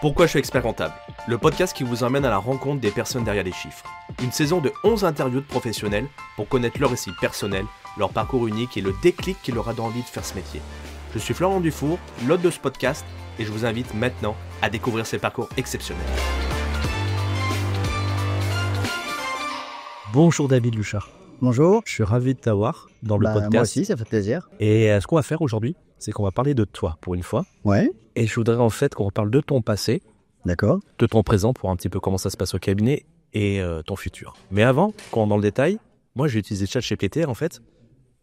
Pourquoi je suis expert comptable ? Le podcast qui vous emmène à la rencontre des personnes derrière les chiffres. Une saison de 11 interviews de professionnels pour connaître leur récit personnel, leur parcours unique et le déclic qui leur a donné envie de faire ce métier. Je suis Florent Dufour, l'hôte de ce podcast, et je vous invite maintenant à découvrir ces parcours exceptionnels. Bonjour David Luchard. Bonjour. Je suis ravi de t'avoir dans le podcast. Moi aussi, ça fait plaisir. Et ce qu'on va faire aujourd'hui, c'est qu'on va parler de toi pour une fois. Ouais. Et je voudrais en fait qu'on reparle de ton passé, D'accord. de ton présent pour un petit peu comment ça se passe au cabinet et ton futur. Mais avant, qu'on rentre dans le détail, moi j'ai utilisé ChatGPT en fait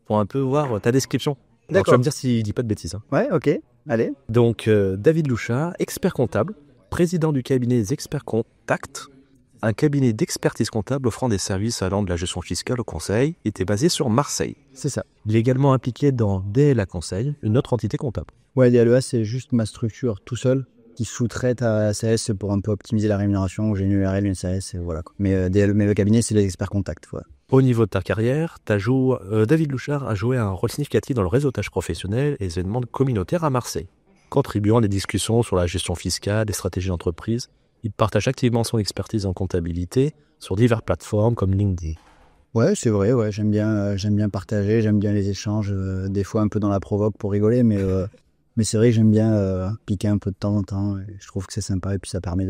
pour un peu voir ta description. Alors, tu vas me dire s'il dit pas de bêtises. Ouais, ok. Allez. Donc David Luchard, expert comptable, président du cabinet des Experts Contact, un cabinet d'expertise comptable offrant des services allant de la gestion fiscale au conseil. Il était basé sur Marseille. C'est ça. Il est également impliqué dans DLA Conseil, une autre entité comptable. Ouais, DLEA, c'est juste ma structure tout seul qui sous-traite à SAS pour un peu optimiser la rémunération. J'ai une URL, une SAS, et voilà. Mais le cabinet, c'est les experts contacts. Voilà. Au niveau de ta carrière, David Luchard a joué un rôle significatif dans le réseautage professionnel et les événements communautaires à Marseille. Contribuant à des discussions sur la gestion fiscale, des stratégies d'entreprise, il partage activement son expertise en comptabilité sur diverses plateformes comme LinkedIn. Ouais, c'est vrai, ouais, j'aime bien partager, j'aime bien les échanges, des fois un peu dans la provoque pour rigoler, mais c'est vrai que j'aime bien piquer un peu de temps en temps, et je trouve que c'est sympa, et puis ça permet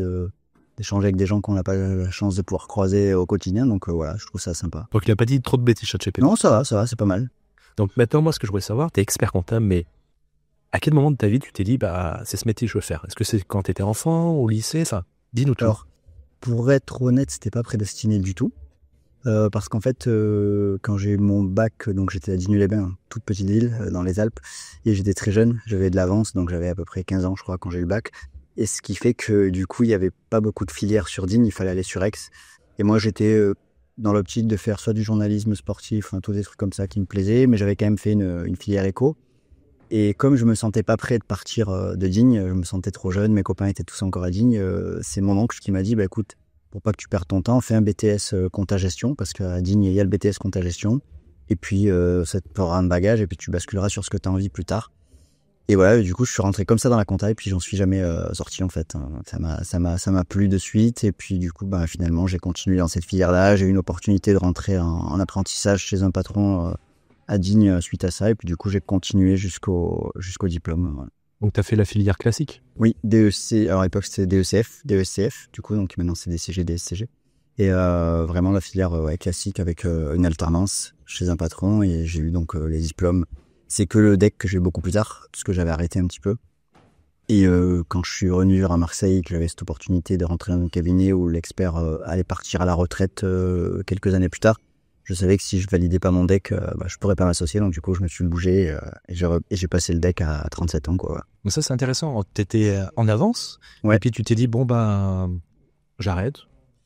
d'échanger avec des gens qu'on n'a pas la chance de pouvoir croiser au quotidien, donc voilà, je trouve ça sympa. Donc il n'a pas dit trop de bêtises, ChatGPT. Non, ça va, c'est pas mal. Donc maintenant, moi, ce que je voudrais savoir, tu es expert comptable, mais à quel moment de ta vie tu t'es dit, c'est ce métier que je veux faire ? Est-ce que c'est quand tu étais enfant, au lycée, ça ? Dis-nous tout. Alors, pour être honnête, c'était pas prédestiné du tout. Parce qu'en fait, quand j'ai eu mon bac, donc j'étais à Digne-les-Bains, toute petite ville dans les Alpes, et j'étais très jeune, j'avais de l'avance, donc j'avais à peu près 15 ans, je crois, quand j'ai eu le bac. Et ce qui fait que du coup, il n'y avait pas beaucoup de filières sur Digne, il fallait aller sur Aix. Et moi, j'étais dans l'optique de faire soit du journalisme sportif, tous des trucs comme ça qui me plaisaient, mais j'avais quand même fait une filière éco. Et comme je me sentais pas prêt de partir de Digne, je me sentais trop jeune, mes copains étaient tous encore à Digne, c'est mon oncle qui m'a dit, écoute, pour pas que tu perdes ton temps, fais un BTS compta-gestion, parce qu'à Digne, il y a le BTS compta-gestion, et puis ça te fera un bagage, et puis tu basculeras sur ce que tu as envie plus tard. Et voilà, du coup, je suis rentré comme ça dans la compta, et puis j'en suis jamais sorti, en fait. Ça m'a plu de suite, et puis du coup, finalement, j'ai continué dans cette filière-là, j'ai eu une opportunité de rentrer en apprentissage chez un patron à Digne suite à ça, et puis du coup, j'ai continué jusqu'au diplôme. Voilà. Donc, tu as fait la filière classique ? Oui, DEC, alors à l'époque c'était DECF, du coup, donc maintenant c'est DCG, DSCG. Et vraiment la filière classique avec une alternance chez un patron, et j'ai eu donc les diplômes. C'est que le DEC que j'ai eu beaucoup plus tard, parce que j'avais arrêté un petit peu. Et quand je suis revenu à Marseille, que j'avais cette opportunité de rentrer dans un cabinet où l'expert allait partir à la retraite quelques années plus tard, je savais que si je validais pas mon DEC, je pourrais pas m'associer. Donc du coup, je me suis bougé et j'ai passé le DEC à 37 ans, quoi. Mais ça, c'est intéressant. Tu étais en avance, ouais. Et puis tu t'es dit, j'arrête.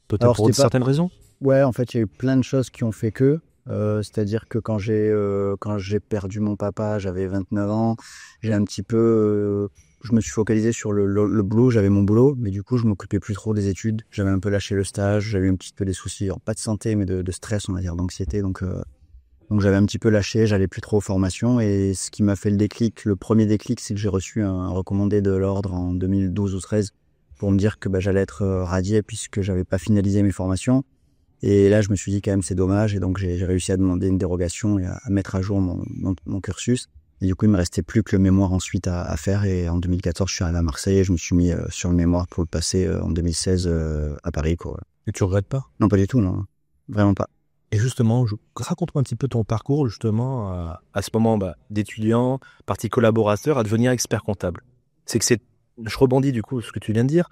Peut-être pour certaines raisons. Ouais, en fait, il y a eu plein de choses qui ont fait que. C'est-à-dire que quand j'ai perdu mon papa, j'avais 29 ans. J'ai un petit peu... je me suis focalisé sur le boulot, j'avais mon boulot, mais du coup, je m'occupais plus trop des études. J'avais un peu lâché le stage, j'avais un petit peu des soucis, alors pas de santé, mais de stress, on va dire, d'anxiété. Donc j'avais un petit peu lâché, j'allais plus trop aux formations. Et ce qui m'a fait le premier déclic, c'est que j'ai reçu un recommandé de l'ordre en 2012 ou 13 pour me dire que j'allais être radié puisque j'avais pas finalisé mes formations. Et là, je me suis dit quand même c'est dommage, et donc j'ai réussi à demander une dérogation et à mettre à jour mon cursus. Et du coup, il me restait plus que le mémoire ensuite à faire, et en 2014, je suis arrivé à Marseille et je me suis mis sur le mémoire pour le passer en 2016 à Paris, quoi. Et tu regrettes pas ? Non, pas du tout, non. Vraiment pas. Et justement, raconte-moi un petit peu ton parcours justement à ce moment d'étudiant, parti collaborateur, à devenir expert comptable. Je rebondis du coup sur ce que tu viens de dire.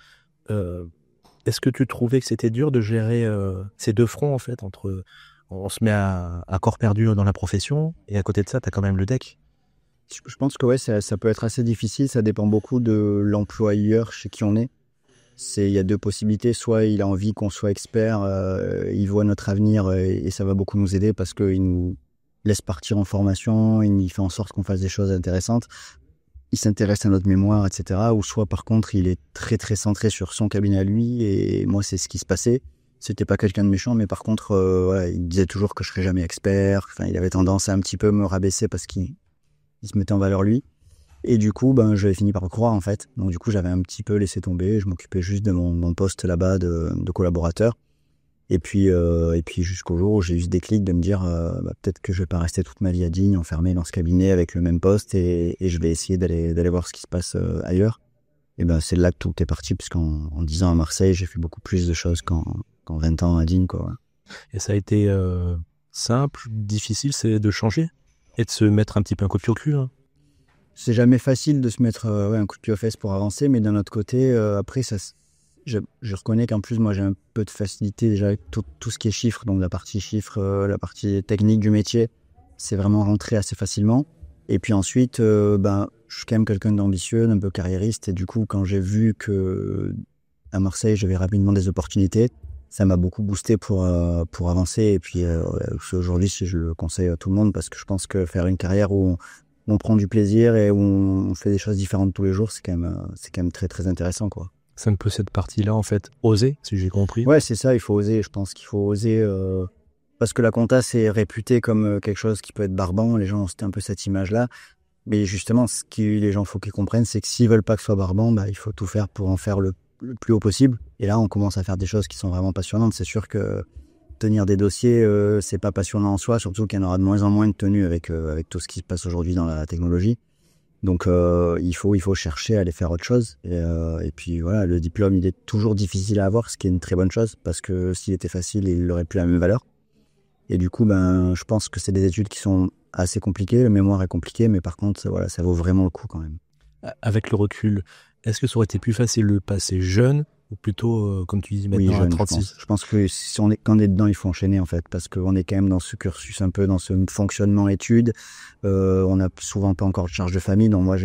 Est-ce que tu trouvais que c'était dur de gérer ces deux fronts, en fait, entre on se met à corps perdu dans la profession, et à côté de ça, tu as quand même le DEC ? Je pense que ouais, ça peut être assez difficile, ça dépend beaucoup de l'employeur chez qui on est. Il y a deux possibilités, soit il a envie qu'on soit expert, il voit notre avenir et ça va beaucoup nous aider parce qu'il nous laisse partir en formation, il fait en sorte qu'on fasse des choses intéressantes. Il s'intéresse à notre mémoire, etc. Ou soit, par contre, il est très, très centré sur son cabinet à lui. Et moi, c'est ce qui se passait. C'était pas quelqu'un de méchant, mais par contre, il disait toujours que je serais jamais expert. Enfin, il avait tendance à un petit peu me rabaisser parce qu'il se mettait en valeur lui. Et du coup, j'avais fini par croire, en fait. Donc, du coup, j'avais un petit peu laissé tomber. Je m'occupais juste de mon poste là-bas de collaborateur. Et puis jusqu'au jour où j'ai eu ce déclic de me dire, peut-être que je vais pas rester toute ma vie à Digne, enfermé dans ce cabinet avec le même poste, et je vais essayer d'aller voir ce qui se passe ailleurs. Et c'est là que tout est parti, puisqu'en 10 ans à Marseille, j'ai fait beaucoup plus de choses qu'en 20 ans à Digne, quoi. Ouais. Et ça a été simple, difficile, c'est de changer et de se mettre un petit peu un coup de pied au cul, hein. C'est jamais facile de se mettre un coup de pied aux fesses pour avancer, mais d'un autre côté, après, je reconnais qu'en plus, moi, j'ai un peu de facilité déjà avec tout ce qui est chiffres, donc la partie chiffres, la partie technique du métier, c'est vraiment rentré assez facilement. Et puis ensuite, je suis quand même quelqu'un d'ambitieux, d'un peu carriériste, et du coup, quand j'ai vu que à Marseille, j'avais rapidement des opportunités, ça m'a beaucoup boosté pour avancer. Et puis aujourd'hui, je le conseille à tout le monde, parce que je pense que faire une carrière où on prend du plaisir et où on fait des choses différentes tous les jours, c'est quand même très très intéressant, quoi. C'est un peu cette partie-là, en fait, oser, si j'ai compris. Ouais, c'est ça, il faut oser. Je pense qu'il faut oser, parce que la compta, c'est réputé comme quelque chose qui peut être barbant. Les gens ont un peu cette image-là. Mais justement, ce que les gens faut qu'ils comprennent, c'est que s'ils veulent pas que ce soit barbant, il faut tout faire pour en faire le plus haut possible. Et là, on commence à faire des choses qui sont vraiment passionnantes. C'est sûr que tenir des dossiers, c'est pas passionnant en soi, surtout qu'il y en aura de moins en moins de tenues avec tout ce qui se passe aujourd'hui dans la technologie. Donc il faut chercher à aller faire autre chose. Et puis voilà, le diplôme, il est toujours difficile à avoir, ce qui est une très bonne chose, parce que s'il était facile, il n'aurait plus la même valeur. Et du coup, je pense que c'est des études qui sont assez compliquées. Le mémoire est compliqué, mais par contre, voilà, ça vaut vraiment le coup quand même. Avec le recul, est-ce que ça aurait été plus facile de passer jeune, ou plutôt, comme tu dis maintenant, oui, jeune, à 36 ? Je pense que quand on est dedans, il faut enchaîner, en fait, parce qu'on est quand même dans ce cursus, un peu dans ce fonctionnement études. On n'a souvent pas encore de charge de famille. Donc moi,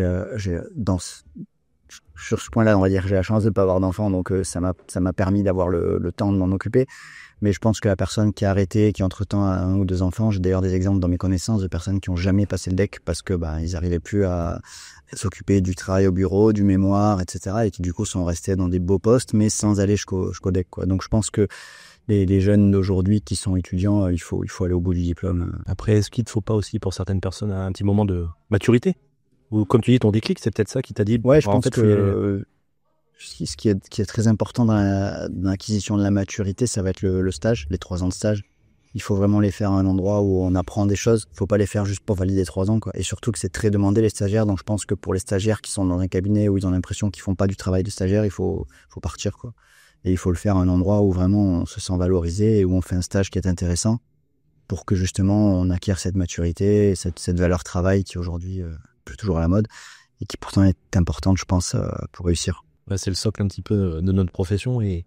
sur ce point-là, on va dire, j'ai la chance de ne pas avoir d'enfants, donc ça m'a permis d'avoir le temps de m'en occuper. Mais je pense que la personne qui a arrêté, qui entre-temps a 1 ou 2 enfants, j'ai d'ailleurs des exemples dans mes connaissances de personnes qui n'ont jamais passé le DEC parce que ils n'arrivaient plus à s'occuper du travail au bureau, du mémoire, etc. et qui du coup sont restés dans des beaux postes, mais sans aller jusqu'au DEC, quoi. Donc je pense que les jeunes d'aujourd'hui qui sont étudiants, il faut aller au bout du diplôme. Après, est-ce qu'il ne te faut pas aussi pour certaines personnes un petit moment de maturité ? Ou comme tu dis, ton déclic, c'est peut-être ça qui t'a dit... Ouais, je pense que ce qui est très important dans l'acquisition de la maturité, ça va être le stage, les 3 ans de stage. Il faut vraiment les faire à un endroit où on apprend des choses. Il ne faut pas les faire juste pour valider 3 ans, quoi. Et surtout que c'est très demandé, les stagiaires. Donc je pense que pour les stagiaires qui sont dans un cabinet où ils ont l'impression qu'ils ne font pas du travail de stagiaire, il faut partir, quoi. Et il faut le faire à un endroit où vraiment on se sent valorisé et où on fait un stage qui est intéressant pour que justement on acquiert cette maturité, cette valeur travail qui aujourd'hui est toujours à la mode et qui pourtant est importante, je pense, pour réussir. Ouais, c'est le socle un petit peu de notre profession. Et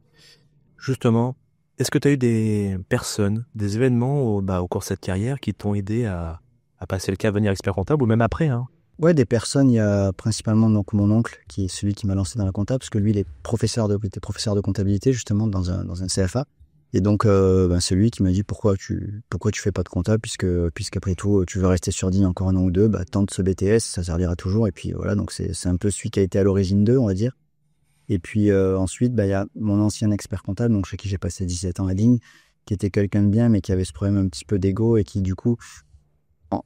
justement, est-ce que tu as eu des personnes, des événements au cours de cette carrière qui t'ont aidé à passer le cap, devenir expert comptable, ou même après, hein ? Ouais, des personnes. Il y a principalement donc mon oncle qui est celui qui m'a lancé dans la compta, parce que lui, il était professeur de comptabilité justement dans un CFA. Et donc, c'est lui qui m'a dit pourquoi tu fais pas de compta, puisqu'après tout, tu veux rester sur Digne encore 1 an ou 2, tente ce BTS, ça servira toujours. Et puis voilà, donc c'est un peu celui qui a été à l'origine d'eux, on va dire. Et puis ensuite, il y a mon ancien expert comptable, donc chez qui j'ai passé 17 ans à Digne, qui était quelqu'un de bien, mais qui avait ce problème un petit peu d'ego et qui, du coup,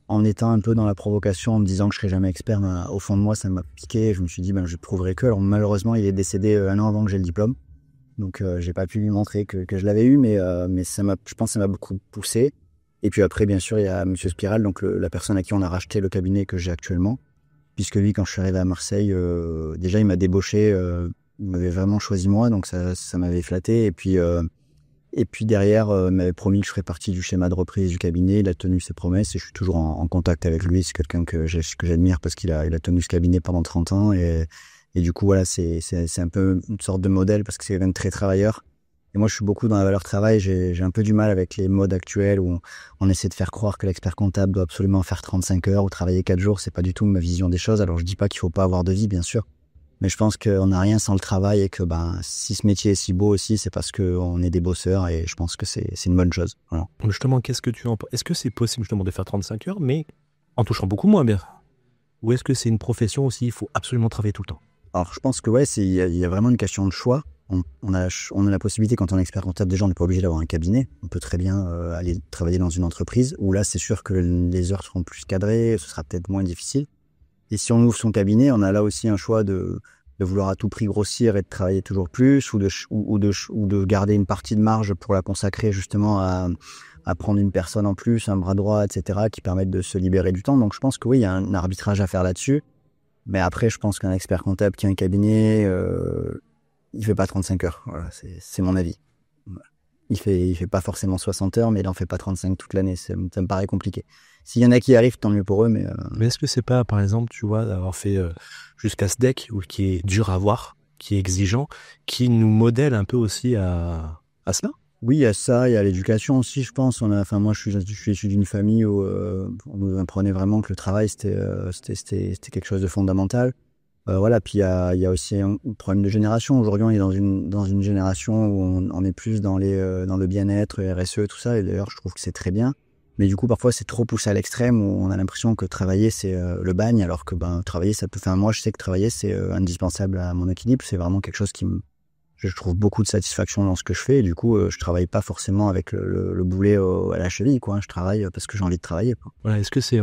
en étant un peu dans la provocation, en me disant que je serais jamais expert, au fond de moi, ça m'a piqué. Je me suis dit, je prouverai que. Alors malheureusement, il est décédé 1 an avant que j'ai le diplôme, donc j'ai pas pu lui montrer que je l'avais eu, mais je pense que ça m'a beaucoup poussé. Et puis après, bien sûr, il y a Monsieur Spiral, donc la personne à qui on a racheté le cabinet que j'ai actuellement, puisque lui, quand je suis arrivé à Marseille, déjà il m'a débauché. Il m'avait vraiment choisi moi, donc ça m'avait flatté. Et puis derrière, il m'avait promis que je ferais partie du schéma de reprise du cabinet. Il a tenu ses promesses et je suis toujours en contact avec lui. C'est quelqu'un que j'admire parce qu'il a tenu ce cabinet pendant 30 ans. Et du coup, voilà, c'est un peu une sorte de modèle parce que c'est quelqu'un de très travailleur. Et moi, je suis beaucoup dans la valeur travail. J'ai un peu du mal avec les modes actuels où on essaie de faire croire que l'expert comptable doit absolument faire 35 heures ou travailler 4 jours. C'est pas du tout ma vision des choses. Alors, je dis pas qu'il faut pas avoir de vie, bien sûr. Mais je pense qu'on n'a rien sans le travail et que si ce métier est si beau aussi, c'est parce qu'on est des bosseurs et je pense que c'est une bonne chose. Voilà. Justement, qu'est-ce que tu en penses ? Est-ce que c'est possible justement de faire 35 heures, mais en touchant beaucoup moins bien ? Ou est-ce que c'est une profession aussi, il faut absolument travailler tout le temps ? Alors je pense que il y a vraiment une question de choix. On a la possibilité, quand on est expert comptable, déjà on n'est pas obligé d'avoir un cabinet. On peut très bien aller travailler dans une entreprise où là c'est sûr que les heures seront plus cadrées, ce sera peut-être moins difficile. Et si on ouvre son cabinet, on a là aussi un choix de vouloir à tout prix grossir et de travailler toujours plus, ou de garder une partie de marge pour la consacrer justement à prendre une personne en plus, un bras droit, etc., qui permettent de se libérer du temps. Donc je pense que oui, il y a un arbitrage à faire là-dessus. Mais après, je pense qu'un expert comptable qui a un cabinet, il fait pas 35 heures. Voilà, c'est mon avis. Il fait pas forcément 60 heures, mais il en fait pas 35 toute l'année. Ça me paraît compliqué. S'il y en a qui y arrivent, tant mieux pour eux. Mais est-ce que c'est pas, par exemple, tu vois, d'avoir fait jusqu'à SDEC, ou qui est dur à voir, qui est exigeant, qui nous modèle un peu aussi à cela? Oui, il y a ça, il y a l'éducation aussi, je pense. Moi, je suis issu d'une famille où on nous apprenait vraiment que le travail c'était quelque chose de fondamental. Voilà, puis il y a aussi un problème de génération. Aujourd'hui, on est dans une génération où on est plus dans le bien-être, RSE, tout ça. Et d'ailleurs, je trouve que c'est très bien. Mais du coup, parfois, c'est trop poussé à l'extrême, où on a l'impression que travailler, c'est le bagne, alors que travailler, ça peut. Enfin, moi, je sais que travailler, c'est indispensable à mon équilibre. C'est vraiment quelque chose je trouve beaucoup de satisfaction dans ce que je fais. Et du coup, je travaille pas forcément avec le boulet à la cheville, quoi. Je travaille parce que j'ai envie de travailler, quoi. Voilà, est-ce que c'est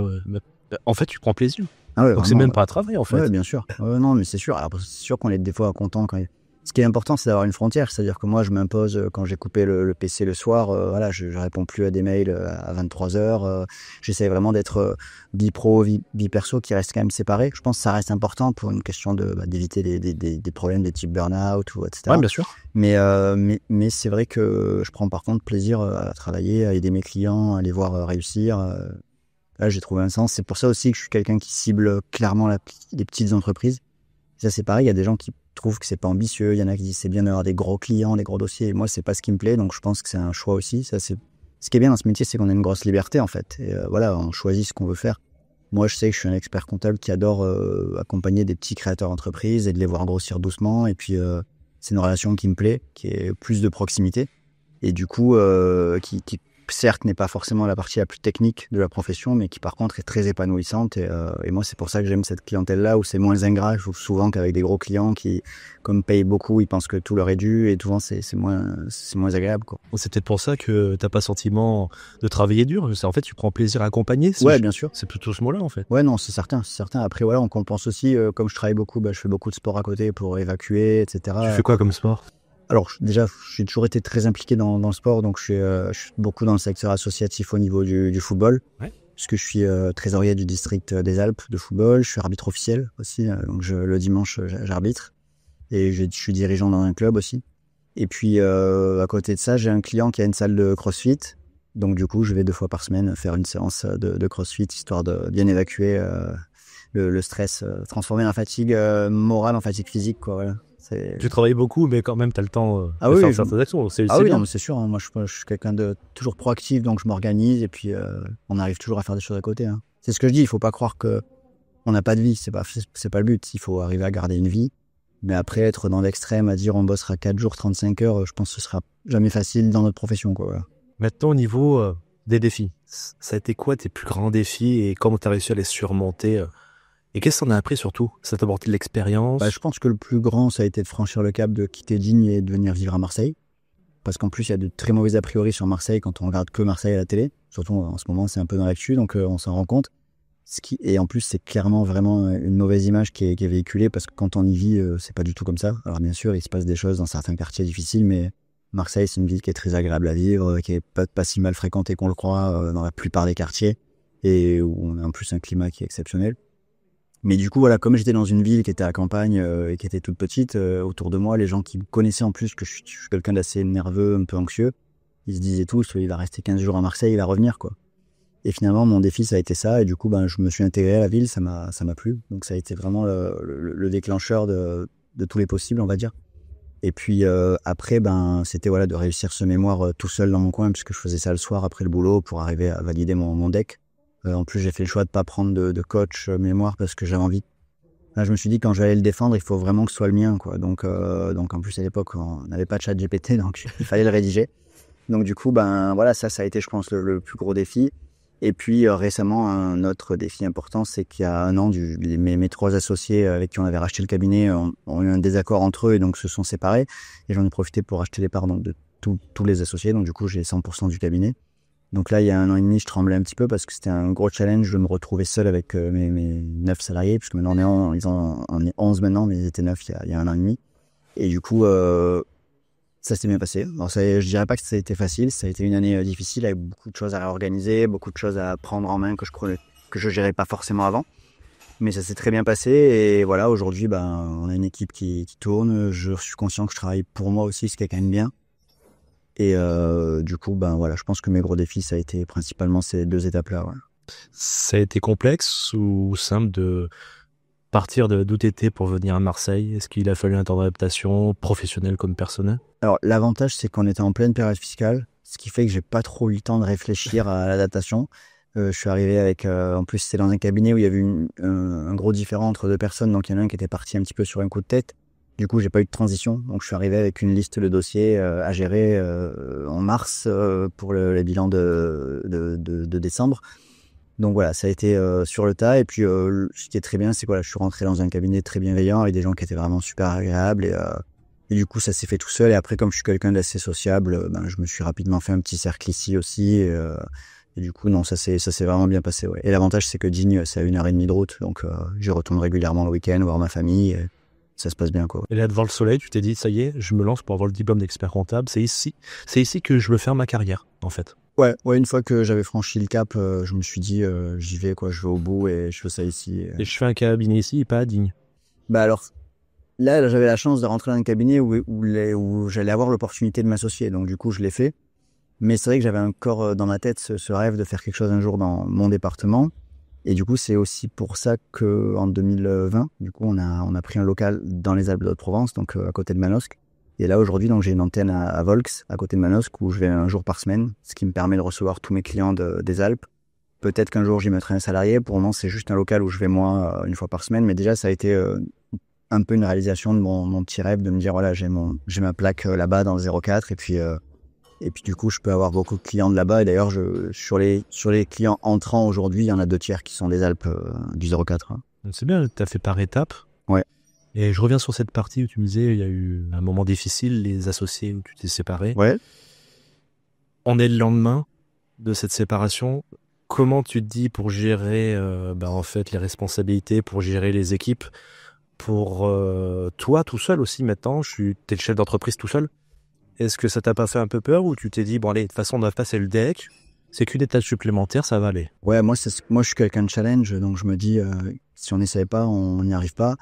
en fait, tu prends plaisir? Ah ouais, donc vraiment, c'est même pas un travail, en fait. Ouais, bien sûr. Non, mais c'est sûr. Alors, c'est sûr qu'on est des fois content quand. Ce qui est important, c'est d'avoir une frontière. C'est-à-dire que moi, je m'impose, quand j'ai coupé le PC le soir, voilà, je réponds plus à des mails à 23h. J'essaie vraiment d'être vie pro, vie perso, qui reste quand même séparée. Je pense que ça reste important pour une question d'éviter des problèmes de type burn-out, ou etc. Ouais, bien sûr. Mais c'est vrai que je prends par contre plaisir à travailler, à aider mes clients, à les voir réussir. Là, j'ai trouvé un sens. C'est pour ça aussi que je suis quelqu'un qui cible clairement les petites entreprises. Et ça, c'est pareil, il y a des gens qui trouvent que c'est pas ambitieux, il y en a qui disent c'est bien d'avoir des gros clients, des gros dossiers. Et moi, c'est pas ce qui me plaît, donc je pense que c'est un choix aussi. Ce qui est bien dans ce métier, c'est qu'on a une grosse liberté, en fait. Et voilà, on choisit ce qu'on veut faire. Moi, je sais que je suis un expert comptable qui adore accompagner des petits créateurs d'entreprises et de les voir grossir doucement. Et puis, c'est une relation qui me plaît, qui est plus de proximité. Et du coup, qui certes n'est pas forcément la partie la plus technique de la profession, mais qui par contre est très épanouissante. Et moi, c'est pour ça que j'aime cette clientèle-là, où c'est moins ingrat. Je trouve souvent qu'avec des gros clients qui, comme payent beaucoup, ils pensent que tout leur est dû, et souvent c'est moins agréable, quoi. C'est peut-être pour ça que t'as pas sentiment de travailler dur. En fait, tu prends plaisir à accompagner. Ouais, bien sûr. C'est plutôt ce mot-là, en fait. Ouais, non, c'est certain. Après, voilà, on compense aussi. Comme je travaille beaucoup, je fais beaucoup de sport à côté pour évacuer, etc. Tu fais quoi comme sport? Alors, déjà, j'ai toujours été très impliqué dans le sport, donc je suis beaucoup dans le secteur associatif au niveau du football. Ouais. Puisque je suis trésorier du district des Alpes de football, je suis arbitre officiel aussi, donc le dimanche, j'arbitre. Et je suis dirigeant dans un club aussi. Et puis, à côté de ça, j'ai un client qui a une salle de crossfit. Donc, du coup, je vais 2 fois par semaine faire une séance de crossfit, histoire de bien évacuer le stress, transformer la fatigue morale en fatigue physique, quoi, voilà. Tu travailles beaucoup, mais quand même, tu as le temps de faire certaines actions. C'est oui, bien. non, mais c'est sûr. Hein. Moi, je suis quelqu'un de toujours proactif, donc je m'organise, et puis on arrive toujours à faire des choses à côté. Hein. C'est ce que je dis. Il faut pas croire que on n'a pas de vie. C'est pas le but. Il faut arriver à garder une vie. Mais après, être dans l'extrême, à dire on bossera 4 jours, 35 heures, je pense que ce sera jamais facile dans notre profession, quoi. Voilà. Maintenant, au niveau des défis, ça a été quoi tes plus grands défis, et comment tu as réussi à les surmonter et qu'est-ce que t'en as appris surtout? Ça t'a apporté de l'expérience? Je pense que le plus grand, ça a été de franchir le cap de quitter Digne et de venir vivre à Marseille. Parce qu'en plus, il y a de très mauvais a priori sur Marseille quand on regarde que Marseille à la télé. Surtout en ce moment, c'est un peu dans l'actu, donc on s'en rend compte. Et en plus, c'est clairement vraiment une mauvaise image qui est véhiculée, parce que quand on y vit, c'est pas du tout comme ça. Alors bien sûr, il se passe des choses dans certains quartiers difficiles, mais Marseille, c'est une ville qui est très agréable à vivre, qui est pas si mal fréquentée qu'on le croit dans la plupart des quartiers, et où on a en plus un climat qui est exceptionnel. Mais du coup, voilà, comme j'étais dans une ville qui était à campagne et qui était toute petite, autour de moi, les gens qui me connaissaient en plus, que je suis quelqu'un d'assez nerveux, un peu anxieux, ils se disaient tous, il va rester 15 jours à Marseille, il va revenir, quoi. Et finalement, mon défi, ça a été ça. Et du coup, je me suis intégré à la ville, ça m'a plu. Donc ça a été vraiment le déclencheur de tous les possibles, on va dire. Et puis après, c'était de réussir ce mémoire tout seul dans mon coin, puisque je faisais ça le soir après le boulot pour arriver à valider mon deck. En plus, j'ai fait le choix de pas prendre de coach mémoire, parce que j'avais envie. Là, je me suis dit, quand j'allais le défendre, il faut vraiment que ce soit le mien, quoi. Donc en plus, à l'époque, on n'avait pas de chat GPT, donc il fallait le rédiger. Donc du coup, voilà, ça a été, je pense, le plus gros défi. Et puis récemment, un autre défi important, c'est qu'il y a 1 an, mes 3 associés avec qui on avait racheté le cabinet ont eu un désaccord entre eux, et donc se sont séparés. Et j'en ai profité pour acheter les parts de tous les associés. Donc du coup, j'ai 100% du cabinet. Donc là, il y a 1 an et demi, je tremblais un petit peu parce que c'était un gros challenge de me retrouver seul avec mes 9 salariés, puisque maintenant on est 11 maintenant, mais ils étaient 9 il y a 1 an et demi. Et du coup, ça s'est bien passé. Alors je dirais pas que ça a été facile, ça a été une année difficile avec beaucoup de choses à réorganiser, beaucoup de choses à prendre en main que je gérais pas forcément avant. Mais ça s'est très bien passé et voilà, aujourd'hui, on a une équipe qui tourne. Je suis conscient que je travaille pour moi aussi, ce qui est quand même bien. Et du coup, voilà, je pense que mes gros défis, ça a été principalement ces 2 étapes-là. Ouais. Ça a été complexe ou simple de partir de d'où tu étais pour venir à Marseille? Est-ce qu'il a fallu un temps d'adaptation, professionnel comme personnel? Alors, l'avantage, c'est qu'on était en pleine période fiscale, ce qui fait que j'ai pas trop eu le temps de réfléchir à l'adaptation. Je suis arrivé avec, en plus, c'était dans un cabinet où il y avait un gros différent entre 2 personnes, donc il y en a un qui était parti un petit peu sur un coup de tête. Du coup, j'ai pas eu de transition, donc je suis arrivé avec une liste de dossiers à gérer en mars pour les bilans de décembre. Donc voilà, ça a été sur le tas. Et puis, ce qui est très bien, c'est que je suis rentré dans un cabinet très bienveillant avec des gens qui étaient vraiment super agréables. Et du coup, ça s'est fait tout seul. Et après, comme je suis quelqu'un d'assez sociable, je me suis rapidement fait un petit cercle ici aussi. Et du coup, non, ça s'est vraiment bien passé. Ouais. Et l'avantage, c'est que Digne, c'est à 1 heure et demie de route. Donc, j'y retourne régulièrement le week-end, voir ma famille. Et ça se passe bien, quoi. Et là, devant le soleil, tu t'es dit, ça y est, je me lance pour avoir le diplôme d'expert comptable. C'est ici que je veux faire ma carrière, en fait. Ouais, une fois que j'avais franchi le cap, je me suis dit, j'y vais, je vais au bout et je fais ça ici. Et je fais un cabinet ici et pas à Digne. Alors, là, j'avais la chance de rentrer dans un cabinet où j'allais avoir l'opportunité de m'associer. Donc, du coup, je l'ai fait. Mais c'est vrai que j'avais encore dans ma tête ce rêve de faire quelque chose un jour dans mon département. Et du coup, c'est aussi pour ça qu'en 2020, du coup, on a pris un local dans les Alpes de Haute-Provence, donc à côté de Manosque. Et là, aujourd'hui, donc j'ai une antenne à Volx, à côté de Manosque, où je vais 1 jour par semaine, ce qui me permet de recevoir tous mes clients des Alpes. Peut-être qu'un jour, j'y mettrai un salarié. Pour le moment, c'est juste un local où je vais moi 1 fois par semaine. Mais déjà, ça a été un peu une réalisation de mon petit rêve, de me dire, voilà, j'ai ma plaque là-bas dans le 04. Et puis du coup, je peux avoir beaucoup de clients de là-bas. Et d'ailleurs, sur les clients entrants aujourd'hui, il y en a 2 tiers qui sont des Alpes du 04. Hein. C'est bien, tu as fait par étapes. Ouais. Et je reviens sur cette partie où tu me disais, il y a eu un moment difficile, les associés où tu t'es séparé. Ouais. On est le lendemain de cette séparation. Comment tu te dis pour gérer en fait les responsabilités, pour gérer les équipes, pour toi tout seul aussi maintenant, t'es le chef d'entreprise tout seul. Est-ce que ça t'a pas fait un peu peur ou tu t'es dit, bon allez, de toute façon on va passer le deck, c'est qu'une étape supplémentaire, ça va aller? Ouais, moi je suis quelqu'un de challenge, donc je me dis, si on n'essaye pas, on n'y arrive pas.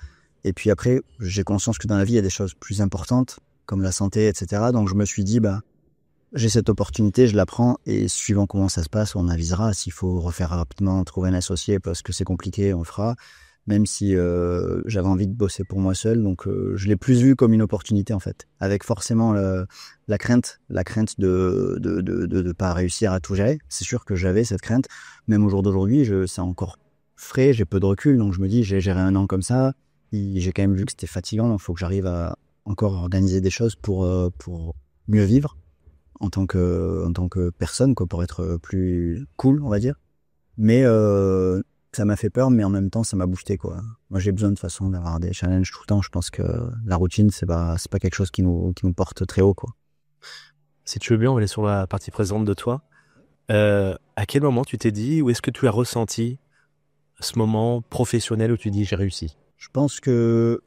Et puis après, j'ai conscience que dans la vie, il y a des choses plus importantes, comme la santé, etc. Donc je me suis dit, j'ai cette opportunité, je la prends, et suivant comment ça se passe, on avisera. S'il faut refaire rapidement, trouver un associé parce que c'est compliqué, on le fera. Même si j'avais envie de bosser pour moi seul, donc je l'ai plus vu comme une opportunité en fait, avec forcément la crainte de pas réussir à tout gérer. C'est sûr que j'avais cette crainte, même au jour d'aujourd'hui, c'est encore frais, j'ai peu de recul, donc je me dis j'ai géré 1 an comme ça, j'ai quand même vu que c'était fatigant, donc il faut que j'arrive à encore organiser des choses pour mieux vivre en tant que personne, pour être plus cool, on va dire. Mais ça m'a fait peur, mais en même temps, ça m'a boosté, Moi, j'ai besoin de façon d'avoir des challenges tout le temps. Je pense que la routine, c'est pas quelque chose qui nous porte très haut, Si tu veux bien, on va aller sur la partie présente de toi. À quel moment tu t'es dit, ou est-ce que tu as ressenti ce moment professionnel où tu dis j'ai réussi? Je pense que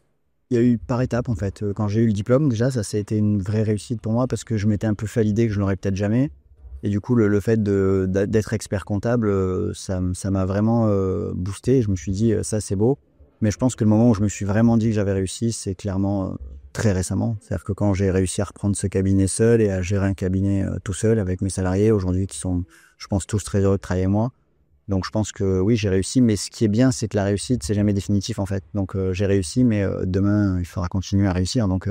il y a eu par étapes, en fait. Quand j'ai eu le diplôme, déjà, ça a été une vraie réussite pour moi parce que je m'étais un peu fait à l'idée que je l'aurais peut-être jamais. Et du coup, le fait d'être expert comptable, ça m'a vraiment boosté. Je me suis dit, ça, c'est beau. Mais je pense que le moment où je me suis vraiment dit que j'avais réussi, c'est clairement très récemment. C'est-à-dire que quand j'ai réussi à reprendre ce cabinet seul et à gérer un cabinet tout seul avec mes salariés aujourd'hui qui sont, je pense, tous très heureux de travailler avec moi. Donc, je pense que oui, j'ai réussi. Mais ce qui est bien, c'est que la réussite, c'est jamais définitif, en fait. Donc, j'ai réussi, mais demain, il faudra continuer à réussir. Donc,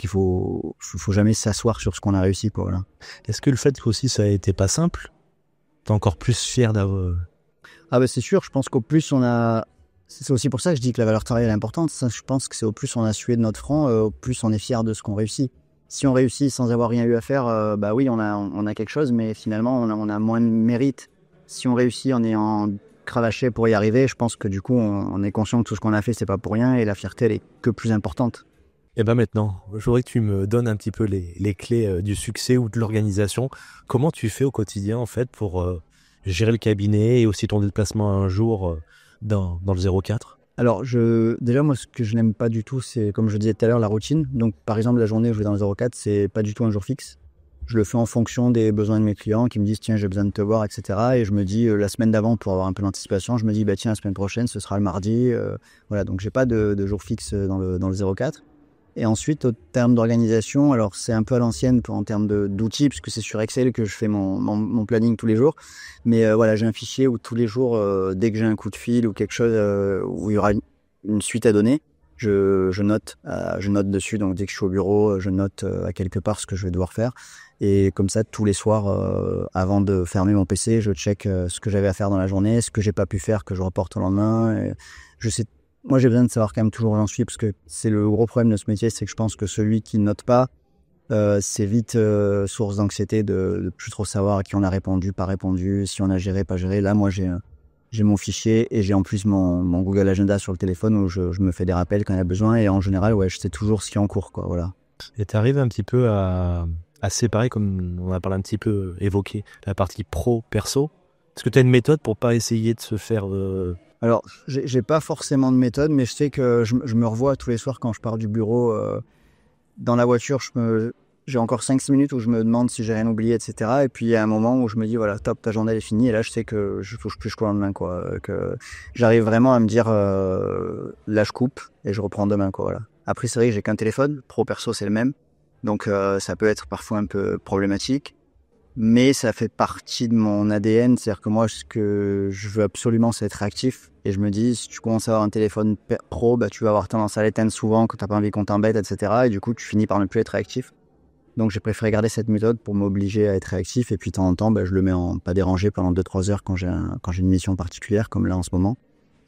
il faut jamais s'asseoir sur ce qu'on a réussi, voilà. Est-ce que le fait que aussi ça a été pas simple, t'es encore plus fier d'avoir... C'est sûr, je pense qu'au plus on a... C'est aussi pour ça que je dis que la valeur travail est importante. Ça, je pense que c'est au plus on a sué de notre franc, au plus on est fier de ce qu'on réussit. Si on réussit sans avoir rien eu à faire, oui, on a quelque chose, mais finalement on a moins de mérite. Si on réussit en ayant cravaché pour y arriver, je pense que du coup on est conscient que tout ce qu'on a fait, c'est pas pour rien et la fierté elle est que plus importante. Et ben maintenant, je voudrais que tu me donnes un petit peu les clés du succès ou de l'organisation. Comment tu fais au quotidien, en fait, pour gérer le cabinet et aussi ton déplacement un jour dans le 04? Alors, déjà, moi, ce que je n'aime pas du tout, c'est, comme je disais tout à l'heure, la routine. Donc, par exemple, la journée où je vais dans le 04, c'est pas du tout un jour fixe. Je le fais en fonction des besoins de mes clients qui me disent, tiens, j'ai besoin de te voir, etc. Et je me dis, la semaine d'avant, pour avoir un peu d'anticipation, je me dis, bah, tiens, la semaine prochaine, ce sera le mardi. Voilà, donc j'ai pas de jour fixe dans le 04. Et ensuite, au terme d'organisation, alors c'est un peu à l'ancienne en termes d'outils, puisque c'est sur Excel que je fais mon planning tous les jours. Mais voilà, j'ai un fichier où tous les jours, dès que j'ai un coup de fil ou quelque chose où il y aura une suite à donner, je note dessus. Donc dès que je suis au bureau, je note à quelque part ce que je vais devoir faire. Et comme ça, tous les soirs, avant de fermer mon PC, je check ce que j'avais à faire dans la journée, ce que j'ai pas pu faire, que je reporte au lendemain. Et je sais. Moi, j'ai besoin de savoir quand même toujours où j'en suis, parce que c'est le gros problème de ce métier, c'est que je pense que celui qui ne note pas, c'est vite source d'anxiété de plus trop savoir à qui on a répondu, pas répondu, si on a géré, pas géré. Là, moi, j'ai mon fichier et j'ai en plus mon Google Agenda sur le téléphone où je me fais des rappels quand il y a besoin. Et en général, ouais, je sais toujours ce qui est en cours, quoi. Voilà. Et tu arrives un petit peu à séparer, comme on a parlé un petit peu évoqué, la partie pro-perso. Est-ce que tu as une méthode pour pas essayer de se faire... Alors, j'ai pas forcément de méthode, mais je sais que je me revois tous les soirs quand je pars du bureau. Dans la voiture, j'ai encore 5-6 minutes où je me demande si j'ai rien oublié, etc. Et puis, il y a un moment où je me dis, voilà, top, ta journée elle est finie. Et là, je sais que je touche plus jusqu'au lendemain, quoi. Que j'arrive vraiment à me dire, là, je coupe et je reprends demain, quoi. Voilà. Après, c'est vrai que j'ai qu'un téléphone. Pro-perso, c'est le même. Donc, ça peut être parfois un peu problématique. Mais ça fait partie de mon ADN, c'est-à-dire que moi, ce que je veux absolument, c'est être réactif. Et je me dis, si tu commences à avoir un téléphone pro, bah, tu vas avoir tendance à l'éteindre souvent, que tu n'as pas envie qu'on t'embête, etc. Et du coup, tu finis par ne plus être réactif. Donc, j'ai préféré garder cette méthode pour m'obliger à être réactif. Et puis, de temps en temps, bah, je le mets en pas dérangé pendant 2-3 heures quand j'ai une mission particulière, comme là en ce moment.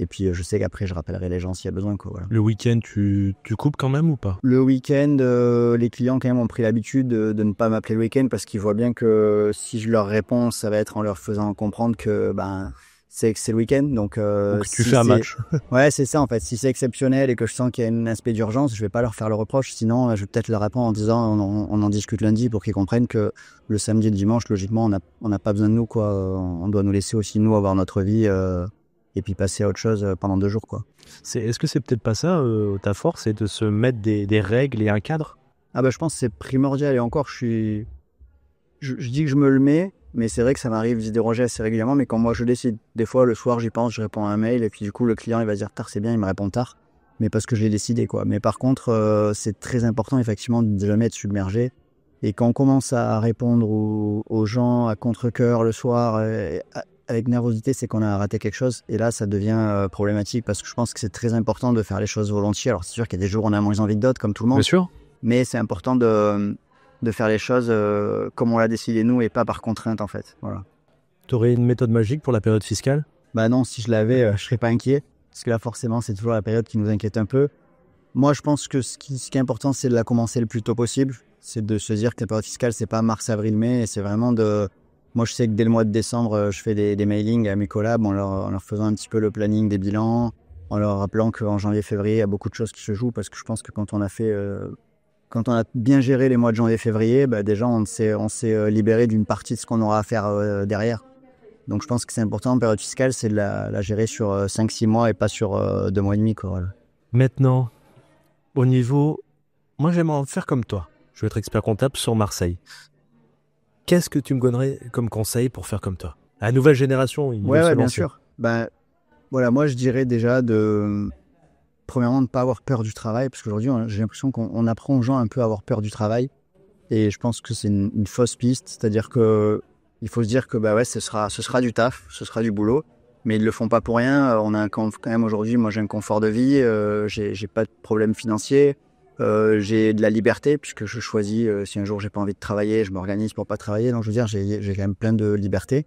Et puis, je sais qu'après, je rappellerai les gens s'il y a besoin, quoi, voilà. Le week-end, tu coupes quand même ou pas? Le week-end, les clients quand même ont pris l'habitude de ne pas m'appeler le week-end parce qu'ils voient bien que si je leur réponds, ça va être en leur faisant comprendre que c'est le week-end. Donc tu fais un match. Ouais, c'est ça en fait. Si c'est exceptionnel et que je sens qu'il y a un aspect d'urgence, je vais pas leur faire le reproche. Sinon, je vais peut-être leur répondre en disant on en discute lundi pour qu'ils comprennent que le samedi et le dimanche, logiquement, on n'a pas besoin de nous, quoi. On doit nous laisser aussi nous avoir notre vie. Et puis passer à autre chose pendant 2 jours, quoi. Est-ce que c'est peut-être pas ça, ta force, c'est de se mettre des règles et un cadre? Ah bah je pense que c'est primordial. Et encore, je dis que je me le mets, mais c'est vrai que ça m'arrive d'y déroger assez régulièrement. Mais quand moi je décide, des fois le soir j'y pense, je réponds à un mail et puis du coup le client il va dire tard, c'est bien, il me répond tard, mais parce que je l'ai décidé, quoi. Mais par contre, c'est très important effectivement de ne jamais être submergé. Et quand on commence à répondre aux gens à contre-cœur le soir, avec nervosité, c'est qu'on a raté quelque chose. Et là, ça devient problématique parce que je pense que c'est très important de faire les choses volontiers. Alors, c'est sûr qu'il y a des jours où on a moins envie que d'autres, comme tout le monde. Bien sûr. Mais c'est important de faire les choses comme on l'a décidé nous et pas par contrainte, en fait. Voilà. Tu aurais une méthode magique pour la période fiscale? Bah non, si je l'avais, je serais pas inquiet. Parce que là, forcément, c'est toujours la période qui nous inquiète un peu. Moi, je pense que ce qui est important, c'est de la commencer le plus tôt possible. C'est de se dire que la période fiscale, c'est pas mars, avril, mai. Et c'est vraiment de... Moi, je sais que dès le mois de décembre, je fais des mailings à mes collabs en leur faisant un petit peu le planning des bilans, en leur rappelant qu'en janvier, février, il y a beaucoup de choses qui se jouent parce que je pense que quand on a bien géré les mois de janvier, février, déjà, on s'est libéré d'une partie de ce qu'on aura à faire derrière. Donc, je pense que c'est important en période fiscale, c'est de la gérer sur 5-6 mois et pas sur 2 mois et demi, quoi. Voilà. Maintenant, au niveau... Moi, j'aimerais faire comme toi. Je veux être expert comptable sur Marseille. Qu'est-ce que tu me donnerais comme conseil pour faire comme toi? La nouvelle génération, ils veulent se Ouais, bien lancer. sûr. Voilà, moi, je dirais déjà premièrement, de ne pas avoir peur du travail, parce qu'aujourd'hui, j'ai l'impression qu'on apprend aux gens un peu à avoir peur du travail. Et je pense que c'est une fausse piste. C'est-à-dire qu'il faut se dire que ce sera du taf, ce sera du boulot, mais ils ne le font pas pour rien. On a quand même aujourd'hui, moi, j'ai un confort de vie, j'ai pas de problème financier. J'ai de la liberté puisque je choisis si un jour j'ai pas envie de travailler, je m'organise pour pas travailler. Donc je veux dire, j'ai quand même plein de liberté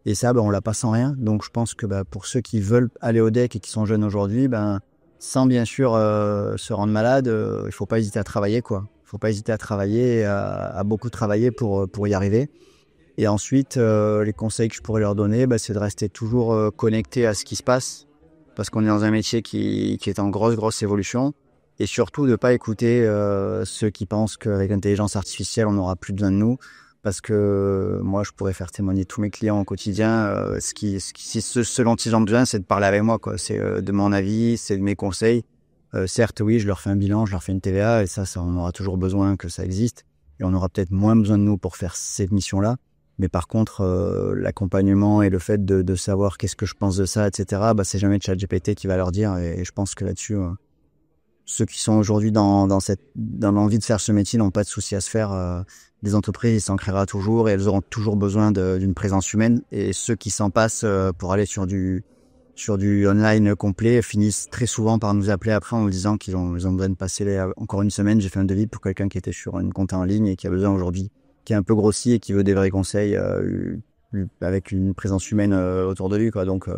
et ça, on l'a pas sans rien. Donc je pense que pour ceux qui veulent aller au deck et qui sont jeunes aujourd'hui, sans bien sûr se rendre malade, il faut pas hésiter à travailler, quoi. Il faut pas hésiter à travailler, à beaucoup travailler pour y arriver. Et ensuite, les conseils que je pourrais leur donner, c'est de rester toujours connecté à ce qui se passe parce qu'on est dans un métier qui est en grosse évolution. et surtout de pas écouter ceux qui pensent qu'avec l'intelligence artificielle, on n'aura plus besoin de nous. Parce que moi, je pourrais faire témoigner tous mes clients au quotidien. Ce dont ils ont besoin, c'est de parler avec moi, quoi. C'est de mon avis, c'est de mes conseils. Certes, oui, je leur fais un bilan, je leur fais une TVA, et ça, on aura toujours besoin que ça existe. Et on aura peut-être moins besoin de nous pour faire cette mission-là. Mais par contre, l'accompagnement et le fait de savoir qu'est-ce que je pense de ça, etc., c'est jamais ChatGPT qui va leur dire. Et je pense que là-dessus, ceux qui sont aujourd'hui dans l'envie de faire ce métier n'ont pas de souci à se faire. Des entreprises, ils s'en créera toujours et elles auront toujours besoin d'une présence humaine. Et ceux qui s'en passent pour aller sur du online complet finissent très souvent par nous appeler après en nous disant qu'ils ont besoin de passer encore une semaine. J'ai fait un devis pour quelqu'un qui était sur une compta en ligne et qui a besoin aujourd'hui, qui est un peu grossi et qui veut des vrais conseils avec une présence humaine autour de lui, quoi. Donc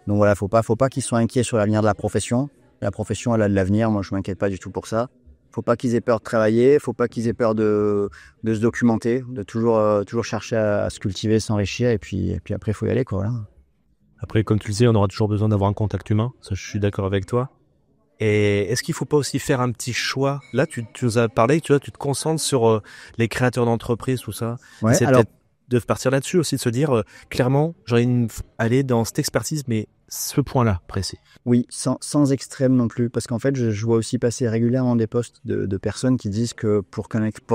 voilà, faut pas qu'ils soient inquiets sur l'avenir de la profession. La profession, elle a de l'avenir. Moi, je m'inquiète pas du tout pour ça. Faut pas qu'ils aient peur de travailler. Faut pas qu'ils aient peur de se documenter, de toujours chercher à se cultiver, s'enrichir. Et puis après, faut y aller, quoi. Voilà. Après, comme tu le disais, on aura toujours besoin d'avoir un contact humain. Ça, je suis d'accord avec toi. Et est-ce qu'il faut pas aussi faire un petit choix? Là, tu nous as parlé, tu vois, tu te concentres sur les créateurs d'entreprises, tout ça. Ouais, c'est alors... peut-être de partir là-dessus aussi, de se dire clairement, j'aurais aller dans cette expertise, mais ce point-là précis. Oui, sans extrême non plus, parce qu'en fait, je vois aussi passer régulièrement des posts de personnes qui disent que pour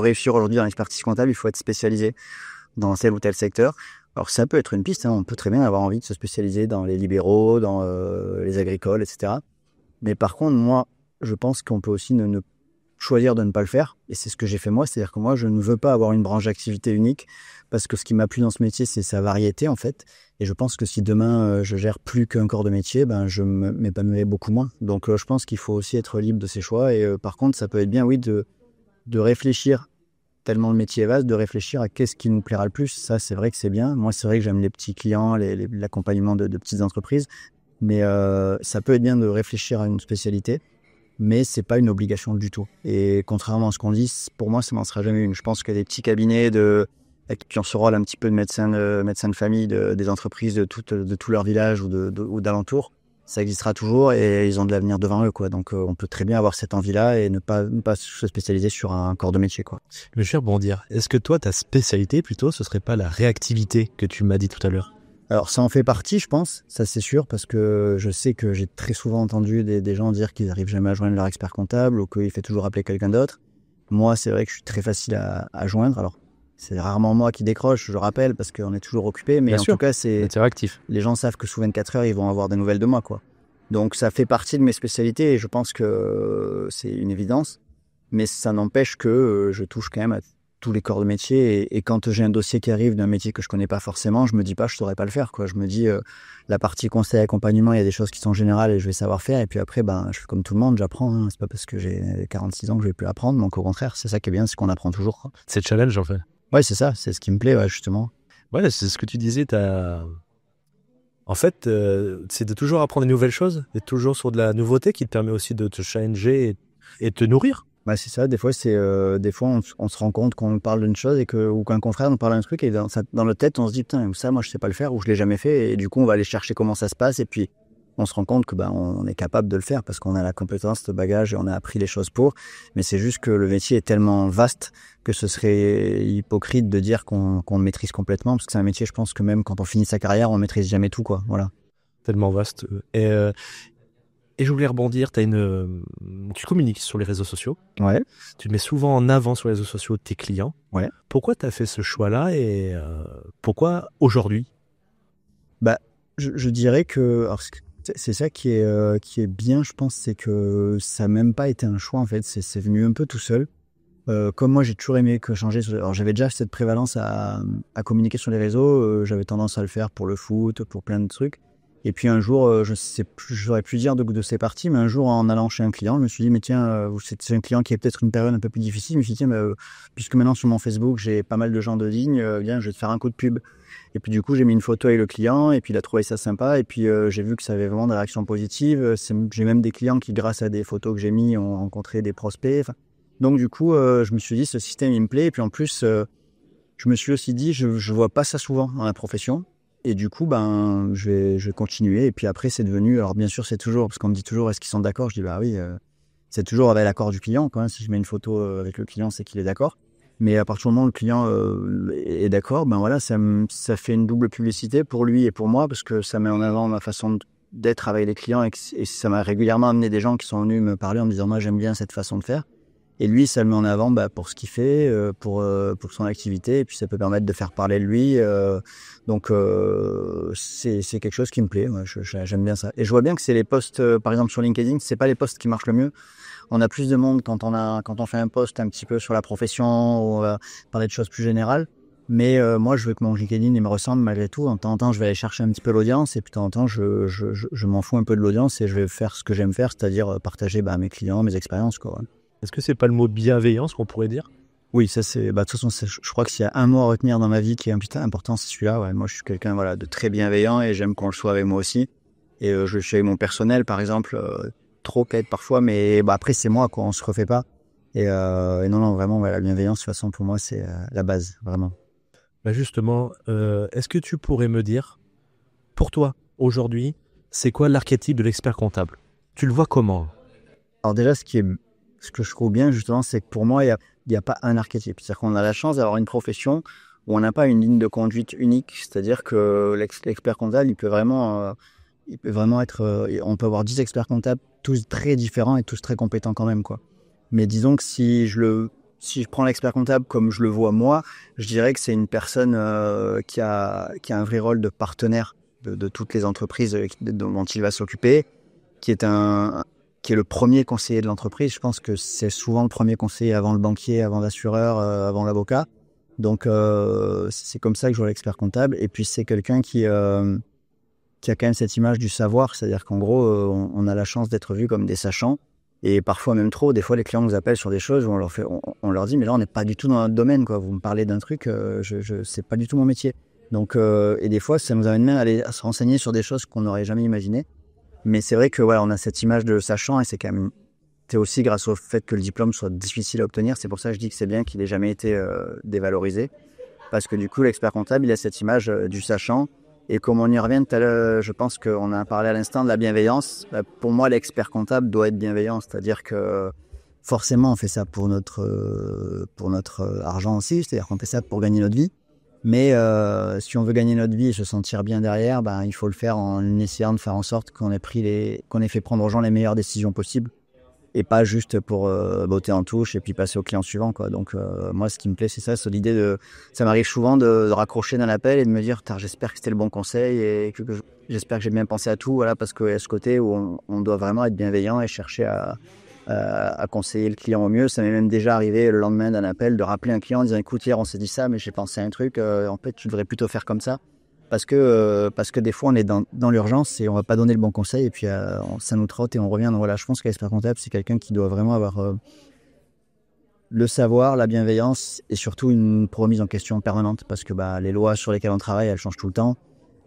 réussir aujourd'hui dans l'expertise comptable, il faut être spécialisé dans tel ou tel secteur. Alors ça peut être une piste, hein, on peut très bien avoir envie de se spécialiser dans les libéraux, dans les agricoles, etc. Mais par contre, moi, je pense qu'on peut aussi ne choisir de ne pas le faire. Et c'est ce que j'ai fait moi, c'est-à-dire que moi, je ne veux pas avoir une branche d'activité unique, parce que ce qui m'a plu dans ce métier, c'est sa variété, en fait. Et je pense que si demain, je gère plus qu'un corps de métier, je m'épanouirai beaucoup moins. Donc, je pense qu'il faut aussi être libre de ses choix. Et par contre, ça peut être bien, oui, de réfléchir, tellement le métier est vaste, de réfléchir à qu'est-ce qui nous plaira le plus. Ça, c'est vrai que c'est bien. Moi, c'est vrai que j'aime les petits clients, l'accompagnement de petites entreprises. Mais ça peut être bien de réfléchir à une spécialité, mais c'est pas une obligation du tout. Et contrairement à ce qu'on dit, pour moi, ça n'en sera jamais une. Je pense que des petits cabinets qui ont ce rôle un petit peu de médecin de famille des entreprises de tout leur village ou d'alentour, ça existera toujours et ils ont de l'avenir devant eux, quoi. Donc on peut très bien avoir cette envie-là et ne pas se spécialiser sur un corps de métier, quoi. Je vais rebondir. Est-ce que toi, ta spécialité plutôt, ce serait pas la réactivité que tu m'as dit tout à l'heure? Alors ça en fait partie, je pense, ça c'est sûr, parce que je sais que j'ai très souvent entendu des gens dire qu'ils n'arrivent jamais à joindre leur expert comptable ou qu'il fait toujours appeler quelqu'un d'autre. Moi, c'est vrai que je suis très facile à joindre. Alors, c'est rarement moi qui décroche, je rappelle, parce qu'on est toujours occupé, mais Bien en sûr, tout cas, c'est interactif. Les gens savent que sous 24 heures, ils vont avoir des nouvelles de moi, quoi. Donc ça fait partie de mes spécialités et je pense que c'est une évidence, mais ça n'empêche que je touche quand même à tous les corps de métier et quand j'ai un dossier qui arrive d'un métier que je connais pas forcément, je me dis pas je saurais pas le faire, quoi. Je me dis la partie conseil accompagnement, il y a des choses qui sont générales et je vais savoir faire, et puis après je fais comme tout le monde, j'apprends, hein. C'est pas parce que j'ai 46 ans que je vais plus apprendre, donc au contraire, c'est ça qui est bien, c'est qu'on apprend toujours, quoi. C'est le challenge en fait. Ouais, c'est ça, c'est ce qui me plaît, ouais, justement. Ouais, c'est ce que tu disais, en fait, c'est de toujours apprendre des nouvelles choses, d'être toujours sur de la nouveauté qui te permet aussi de te challenger et te nourrir. Bah c'est ça, des fois on se rend compte qu'on parle d'une chose ou qu'un confrère nous parle d'un truc et dans notre tête on se dit putain, ça moi je sais pas le faire ou je l'ai jamais fait, et du coup on va aller chercher comment ça se passe et puis on se rend compte que on est capable de le faire parce qu'on a la compétence, le bagage et on a appris les choses pour. Mais c'est juste que le métier est tellement vaste que ce serait hypocrite de dire qu'on le maîtrise complètement, parce que c'est un métier, je pense que même quand on finit sa carrière, on maîtrise jamais tout, quoi. Voilà. Tellement vaste. Et je voulais rebondir, tu communiques sur les réseaux sociaux. Ouais. Tu mets souvent en avant sur les réseaux sociaux tes clients. Ouais. Pourquoi tu as fait ce choix-là et pourquoi aujourd'hui? Je dirais que alors, c'est ça qui est bien, je pense, c'est que ça n'a même pas été un choix, en fait. C'est venu un peu tout seul. Comme moi, j'ai toujours aimé changer. Alors, j'avais déjà cette prévalence à communiquer sur les réseaux. J'avais tendance à le faire pour le foot, pour plein de trucs. Et puis un jour, j'aurais pu dire de ces parties, mais un jour, en allant chez un client, je me suis dit, mais tiens, c'est un client qui est peut-être une période un peu plus difficile. Je me suis dit, tiens, puisque maintenant sur mon Facebook, j'ai pas mal de gens de ligne, viens, je vais te faire un coup de pub. Et puis du coup, j'ai mis une photo avec le client, et puis il a trouvé ça sympa, et puis j'ai vu que ça avait vraiment des réactions positives. J'ai même des clients qui, grâce à des photos que j'ai mis, ont rencontré des prospects. Enfin, donc du coup, je me suis dit, ce système, il me plaît. Et puis en plus, je me suis aussi dit, je vois pas ça souvent dans la profession. Et du coup, je vais continuer. Et puis après, c'est devenu... Alors bien sûr, c'est toujours... Parce qu'on me dit toujours, est-ce qu'ils sont d'accord? Je dis, bah oui, C'est toujours avec l'accord du client. Quand même, si je mets une photo avec le client, c'est qu'il est d'accord. Mais à partir du moment où le client est d'accord, ben voilà, ça fait une double publicité pour lui et pour moi, parce que ça met en avant ma façon d'être avec les clients, et ça m'a régulièrement amené des gens qui sont venus me parler en me disant moi j'aime bien cette façon de faire. Et lui, ça le met en avant pour ce qu'il fait, pour son activité, et puis ça peut permettre de faire parler de lui. Donc c'est quelque chose qui me plaît. Ouais, j'aime bien ça. Et je vois bien que c'est les posts, par exemple sur LinkedIn, c'est pas les posts qui marchent le mieux. On a plus de monde quand on fait un post un petit peu sur la profession, ou on va parler de choses plus générales. Mais moi, je veux que mon LinkedIn il me ressemble malgré tout. En temps en temps, je vais aller chercher un petit peu l'audience, et puis de temps en temps, je m'en fous un peu de l'audience et je vais faire ce que j'aime faire, c'est-à-dire partager mes clients, mes expériences, quoi. Ouais. Est-ce que c'est pas le mot bienveillance qu'on pourrait dire? Oui, ça c'est. De toute façon, je crois que s'il y a un mot à retenir dans ma vie qui est important, c'est celui-là. Ouais. Moi, je suis quelqu'un de très bienveillant, et j'aime qu'on le soit avec moi aussi. Et je suis avec mon personnel, par exemple, trop peut-être parfois, mais après c'est moi, quoi. On se refait pas. Et non, vraiment, la bienveillance, de toute façon, pour moi, c'est la base, vraiment. Justement, est-ce que tu pourrais me dire, pour toi, aujourd'hui, c'est quoi l'archétype de l'expert comptable? Tu le vois comment? Alors déjà, ce que je trouve bien, justement, c'est que pour moi, il y a pas un archétype. C'est-à-dire qu'on a la chance d'avoir une profession où on n'a pas une ligne de conduite unique. C'est-à-dire que l'expert comptable, il peut vraiment être... on peut avoir 10 experts comptables, tous très différents et tous très compétents quand même, quoi. Mais disons que si je prends l'expert comptable comme je le vois moi, je dirais que c'est une personne qui a un vrai rôle de partenaire de toutes les entreprises dont il va s'occuper, qui est le premier conseiller de l'entreprise. Je pense que c'est souvent le premier conseiller avant le banquier, avant l'assureur, avant l'avocat. Donc c'est comme ça que je vois l'expert comptable. Et puis c'est quelqu'un qui a quand même cette image du savoir, c'est-à-dire qu'en gros, on a la chance d'être vu comme des sachants. Et parfois même trop, des fois les clients nous appellent sur des choses où on leur dit mais là on n'est pas du tout dans notre domaine, quoi. Vous me parlez d'un truc, c'est pas du tout mon métier. Donc et des fois ça nous amène même à se renseigner sur des choses qu'on n'aurait jamais imaginées. Mais c'est vrai que on a cette image de sachant, et c'est aussi grâce au fait que le diplôme soit difficile à obtenir. C'est pour ça que je dis que c'est bien qu'il ait jamais été dévalorisé, parce que du coup l'expert comptable il a cette image du sachant. Et comme on y revient tout à l'heure, je pense qu'on a parlé à l'instant de la bienveillance. Pour moi, l'expert comptable doit être bienveillant, c'est-à-dire que forcément, on fait ça pour notre argent aussi, c'est-à-dire qu'on fait ça pour gagner notre vie. Mais si on veut gagner notre vie et se sentir bien derrière, il faut le faire en essayant de faire en sorte qu'on ait fait prendre aux gens les meilleures décisions possibles, et pas juste pour botter en touche et puis passer au client suivant, quoi. Donc moi, ce qui me plaît, c'est ça, c'est l'idée de... Ça m'arrive souvent de raccrocher d'un appel et de me dire j'espère que c'était le bon conseil, et j'espère que j'ai bien pensé à tout, voilà, parce qu'il y a ce côté où on doit vraiment être bienveillant et chercher à conseiller le client au mieux. Ça m'est même déjà arrivé le lendemain d'un appel de rappeler un client en disant écoute, hier on s'est dit ça, mais j'ai pensé à un truc, en fait tu devrais plutôt faire comme ça. Parce que des fois on est dans l'urgence et on va pas donner le bon conseil, et puis ça nous trotte et on revient. Donc voilà, je pense que l'expert comptable c'est quelqu'un qui doit vraiment avoir le savoir, la bienveillance et surtout une remise en question permanente, parce que les lois sur lesquelles on travaille elles changent tout le temps,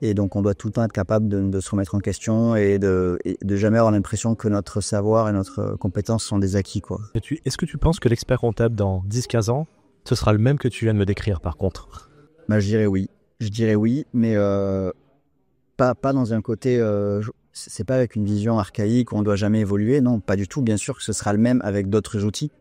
et donc on doit tout le temps être capable de se remettre en question et de jamais avoir l'impression que notre savoir et notre compétence sont des acquis, quoi. Est-ce que tu penses que l'expert comptable dans 10-15 ans ce sera le même que tu viens de me décrire par contre? Je dirais oui, mais pas dans un côté... c'est pas avec une vision archaïque où on doit jamais évoluer, non, pas du tout. Bien sûr que ce sera le même avec d'autres outils,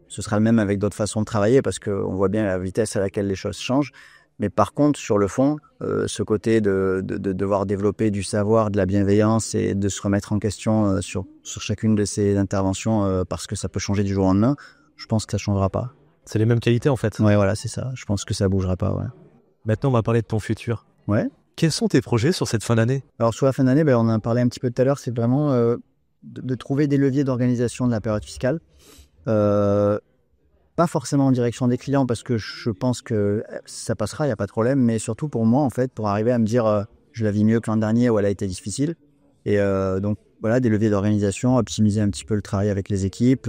ce sera le même avec d'autres façons de travailler, parce qu'on voit bien la vitesse à laquelle les choses changent. Mais par contre, sur le fond, ce côté de devoir développer du savoir, de la bienveillance et de se remettre en question sur chacune de ces interventions, parce que ça peut changer du jour au lendemain, je pense que ça changera pas. C'est les mêmes qualités en fait. Ouais, voilà, c'est ça. Je pense que ça bougera pas, ouais. Maintenant, on va parler de ton futur. Ouais. Quels sont tes projets sur cette fin d'année? Alors sur la fin d'année, on en a parlé un petit peu tout à l'heure, c'est vraiment de trouver des leviers d'organisation de la période fiscale. Pas forcément en direction des clients, parce que je pense que ça passera, il n'y a pas de problème, mais surtout pour moi, en fait, pour arriver à me dire je la vis mieux que l'an dernier où elle a été difficile. Et donc voilà, des leviers d'organisation, optimiser un petit peu le travail avec les équipes.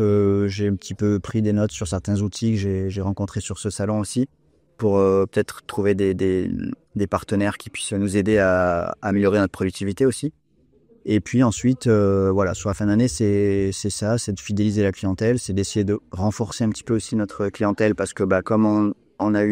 J'ai un petit peu pris des notes sur certains outils que j'ai rencontrés sur ce salon aussi, pour peut-être trouver des partenaires qui puissent nous aider à améliorer notre productivité aussi. Et puis ensuite, sur la fin d'année, c'est ça, c'est de fidéliser la clientèle, c'est d'essayer de renforcer un petit peu aussi notre clientèle, parce que comme on a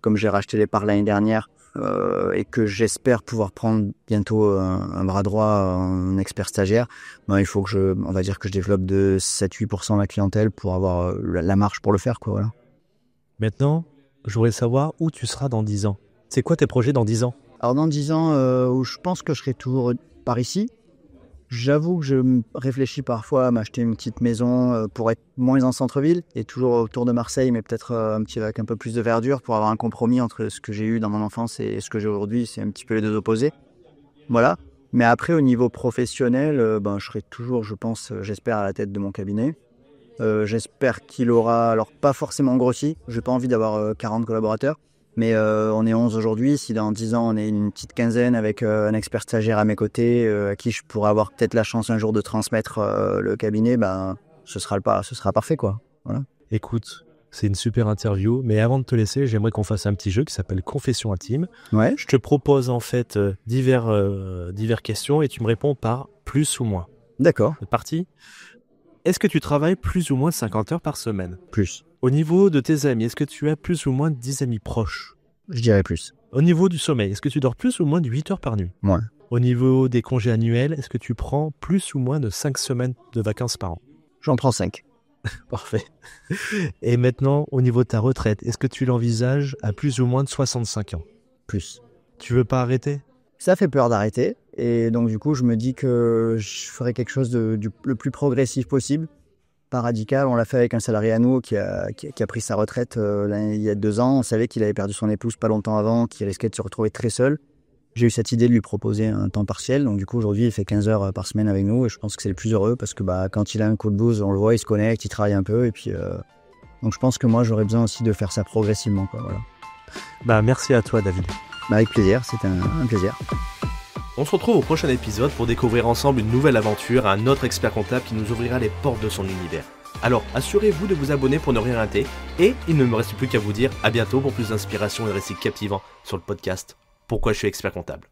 comme j'ai racheté les parts l'année dernière, et que j'espère pouvoir prendre bientôt un bras droit, un expert stagiaire, il faut que on va dire que je développe de 7-8% la clientèle pour avoir la marge pour le faire, quoi, voilà. Maintenant, je voudrais savoir où tu seras dans 10 ans. C'est quoi tes projets dans 10 ans? Alors dans 10 ans, où je pense que je serai toujours par ici. J'avoue que je réfléchis parfois à m'acheter une petite maison pour être moins en centre-ville et toujours autour de Marseille, mais peut-être avec un peu plus de verdure pour avoir un compromis entre ce que j'ai eu dans mon enfance et ce que j'ai aujourd'hui. C'est un petit peu les deux opposés. Voilà. Mais après, au niveau professionnel, je serai toujours, je pense, j'espère, à la tête de mon cabinet. J'espère qu'il aura, alors pas forcément grossi, j'ai pas envie d'avoir 40 collaborateurs, mais on est 11 aujourd'hui. Si dans 10 ans on est une petite quinzaine avec un expert stagiaire à mes côtés, à qui je pourrais avoir peut-être la chance un jour de transmettre le cabinet, ce sera parfait, quoi. Voilà. Écoute, c'est une super interview, mais avant de te laisser, j'aimerais qu'on fasse un petit jeu qui s'appelle Confession intime. Ouais. Je te propose en fait divers questions et tu me réponds par plus ou moins. D'accord. C'est parti. Est-ce que tu travailles plus ou moins 50 heures par semaine? Plus. Au niveau de tes amis, est-ce que tu as plus ou moins de 10 amis proches? Je dirais plus. Au niveau du sommeil, est-ce que tu dors plus ou moins de 8 heures par nuit? Ouais. Au niveau des congés annuels, est-ce que tu prends plus ou moins de 5 semaines de vacances par an? J'en prends 5. Parfait. Et maintenant, au niveau de ta retraite, est-ce que tu l'envisages à plus ou moins de 65 ans? Plus. Tu veux pas arrêter? Ça fait peur d'arrêter. Et donc, du coup, je me dis que je ferai quelque chose le plus progressif possible. Pas radical. On l'a fait avec un salarié à nous qui a pris sa retraite il y a 2 ans. On savait qu'il avait perdu son épouse pas longtemps avant, qu'il risquait de se retrouver très seul. J'ai eu cette idée de lui proposer un temps partiel. Donc, du coup, aujourd'hui, il fait 15 heures par semaine avec nous. Et je pense que c'est le plus heureux parce que quand il a un coup de blues, on le voit, il se connecte, il travaille un peu. Et puis, donc, je pense que moi, j'aurais besoin aussi de faire ça progressivement, quoi, voilà. Merci à toi, David. Avec plaisir. C'était un plaisir. On se retrouve au prochain épisode pour découvrir ensemble une nouvelle aventure, un autre expert comptable qui nous ouvrira les portes de son univers. Alors, assurez-vous de vous abonner pour ne rien rater, et il ne me reste plus qu'à vous dire à bientôt pour plus d'inspiration et de récits captivants sur le podcast Pourquoi je suis expert comptable.